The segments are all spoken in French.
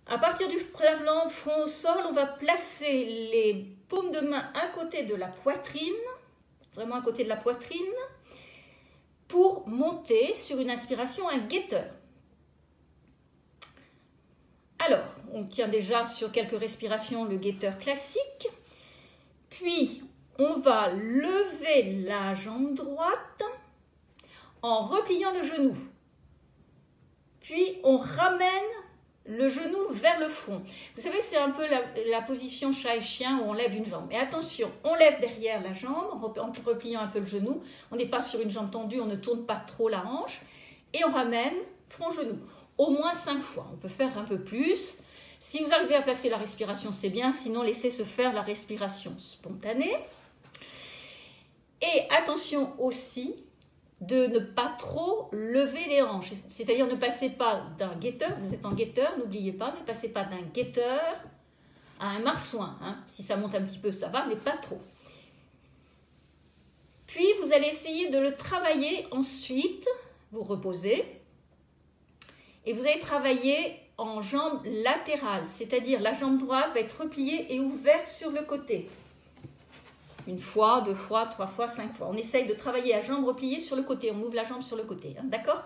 À partir du plat-ventre, front au sol, on va placer les paumes de main à côté de la poitrine, vraiment à côté de la poitrine, pour monter sur une inspiration un guetteur. Alors, on tient déjà sur quelques respirations le guetteur classique, puis on va lever la jambe droite en repliant le genou, puis on ramène le genou vers le front. Vous savez, c'est un peu la position chat et chien où on lève une jambe. Mais attention, on lève derrière la jambe en repliant un peu le genou. On n'est pas sur une jambe tendue, on ne tourne pas trop la hanche. Et on ramène front-genou. Au moins 5 fois. On peut faire un peu plus. Si vous arrivez à placer la respiration, c'est bien. Sinon, laissez se faire la respiration spontanée. Et attention aussi de ne pas trop lever les hanches, c'est-à-dire ne passez pas d'un guetteur, vous êtes en guetteur, n'oubliez pas, ne passez pas d'un guetteur à un marsouin, hein. Si ça monte un petit peu, ça va, mais pas trop. Puis vous allez essayer de le travailler ensuite, vous reposez, et vous allez travailler en jambe latérale, c'est-à-dire la jambe droite va être repliée et ouverte sur le côté. 1 fois, 2 fois, 3 fois, 5 fois. On essaye de travailler à jambe repliée sur le côté. On ouvre la jambe sur le côté. Hein, d'accord?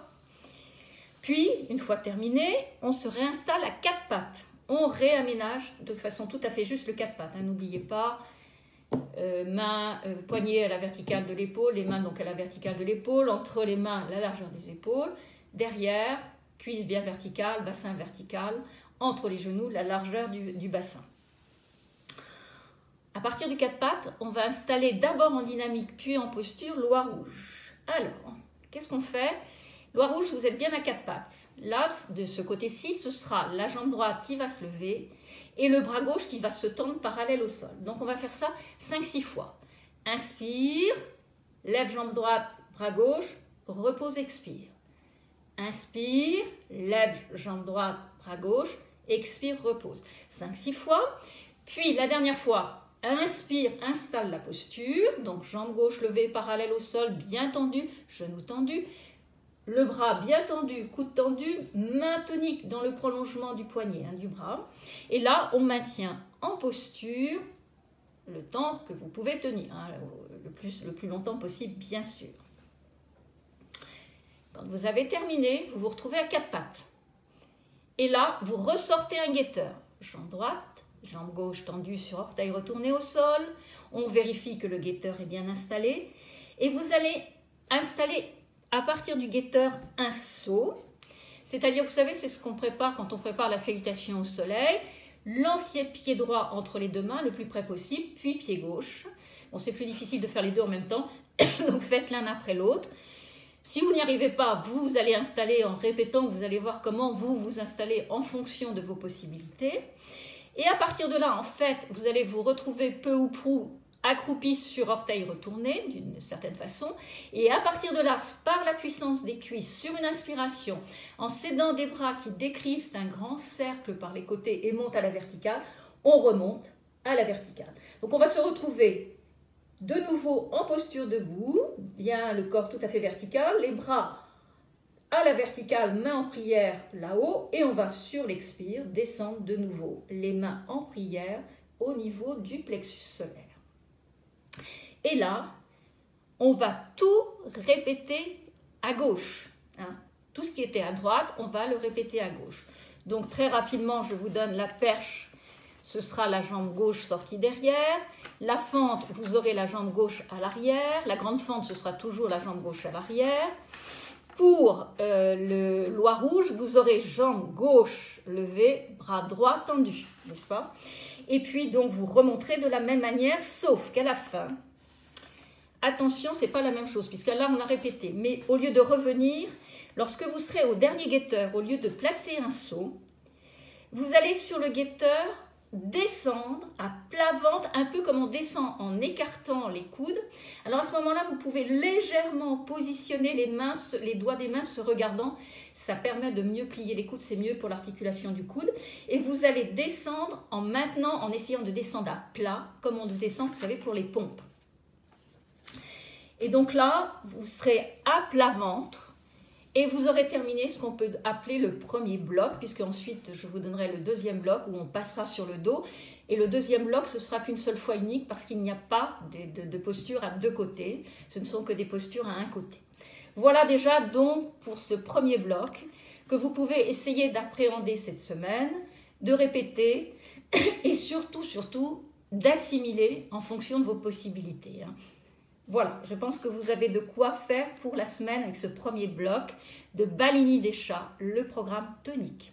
Puis, une fois terminé, on se réinstalle à 4 pattes. On réaménage de façon tout à fait juste le 4 pattes. Hein, n'oubliez pas, mains, poignets à la verticale de l'épaule, les mains donc à la verticale de l'épaule, entre les mains, la largeur des épaules, derrière, cuisse bien verticale, bassin vertical, entre les genoux, la largeur du bassin. À partir du 4 pattes, on va installer d'abord en dynamique puis en posture l'oie rouge. Alors, qu'est-ce qu'on fait? L'oie rouge, vous êtes bien à 4 pattes. Là, de ce côté-ci, ce sera la jambe droite qui va se lever et le bras gauche qui va se tendre parallèle au sol. Donc, on va faire ça 5-6 fois. Inspire, lève jambe droite, bras gauche, repose, expire. Inspire, lève jambe droite, bras gauche, expire, repose. 5-6 fois. Puis, la dernière fois, inspire, installe la posture, donc jambe gauche levée parallèle au sol, bien tendue, genou tendu, le bras bien tendu, coude tendu, main tonique dans le prolongement du poignet, hein, du bras. Et là, on maintient en posture le temps que vous pouvez tenir, hein, le plus longtemps possible, bien sûr. Quand vous avez terminé, vous vous retrouvez à 4 pattes. Et là, vous ressortez un guetteur, jambe droite, jambe gauche tendue sur orteil retourné au sol. On vérifie que le guetteur est bien installé. Et vous allez installer à partir du guetteur un saut. C'est-à-dire, vous savez, c'est ce qu'on prépare quand on prépare la salutation au soleil. Lanciez pied droit entre les 2 mains le plus près possible, puis pied gauche. Bon, c'est plus difficile de faire les deux en même temps, donc faites l'un après l'autre. Si vous n'y arrivez pas, vous allez installer en répétant, vous allez voir comment vous vous installez en fonction de vos possibilités. Et à partir de là, en fait, vous allez vous retrouver peu ou prou accroupi sur orteil retourné, d'une certaine façon. Et à partir de là, par la puissance des cuisses, sur une inspiration, en s'aidant des bras qui décrivent un grand cercle par les côtés et montent à la verticale, on remonte à la verticale. Donc on va se retrouver de nouveau en posture debout, bien le corps tout à fait vertical, les bras à la verticale, main en prière là-haut, et on va sur l'expire descendre de nouveau les mains en prière au niveau du plexus solaire. Et là, on va tout répéter à gauche, hein. Tout ce qui était à droite, on va le répéter à gauche. Donc très rapidement, je vous donne la perche, ce sera la jambe gauche sortie derrière. La fente, vous aurez la jambe gauche à l'arrière. La grande fente, ce sera toujours la jambe gauche à l'arrière. Pour le l'oie rouge, vous aurez jambe gauche levée, bras droit tendu, n'est-ce pas? Et puis, donc, vous remonterez de la même manière, sauf qu'à la fin, attention, ce n'est pas la même chose, puisque là, on a répété. Mais au lieu de revenir, lorsque vous serez au dernier guetteur, au lieu de placer un saut, vous allez sur le guetteur descendre à plat ventre, un peu comme on descend en écartant les coudes. Alors à ce moment-là, vous pouvez légèrement positionner les mains, les doigts des mains se regardant. Ça permet de mieux plier les coudes, c'est mieux pour l'articulation du coude. Et vous allez descendre en maintenant, en essayant de descendre à plat, comme on descend, vous savez, pour les pompes. Et donc là, vous serez à plat ventre. Et vous aurez terminé ce qu'on peut appeler le premier bloc, puisque ensuite je vous donnerai le deuxième bloc où on passera sur le dos. Et le deuxième bloc, ce sera qu'une seule fois unique parce qu'il n'y a pas de posture à deux côtés. Ce ne sont que des postures à un côté. Voilà déjà donc pour ce premier bloc que vous pouvez essayer d'appréhender cette semaine, de répéter et surtout d'assimiler en fonction de vos possibilités. Voilà, je pense que vous avez de quoi faire pour la semaine avec ce premier bloc de Balini des chats, le programme tonique.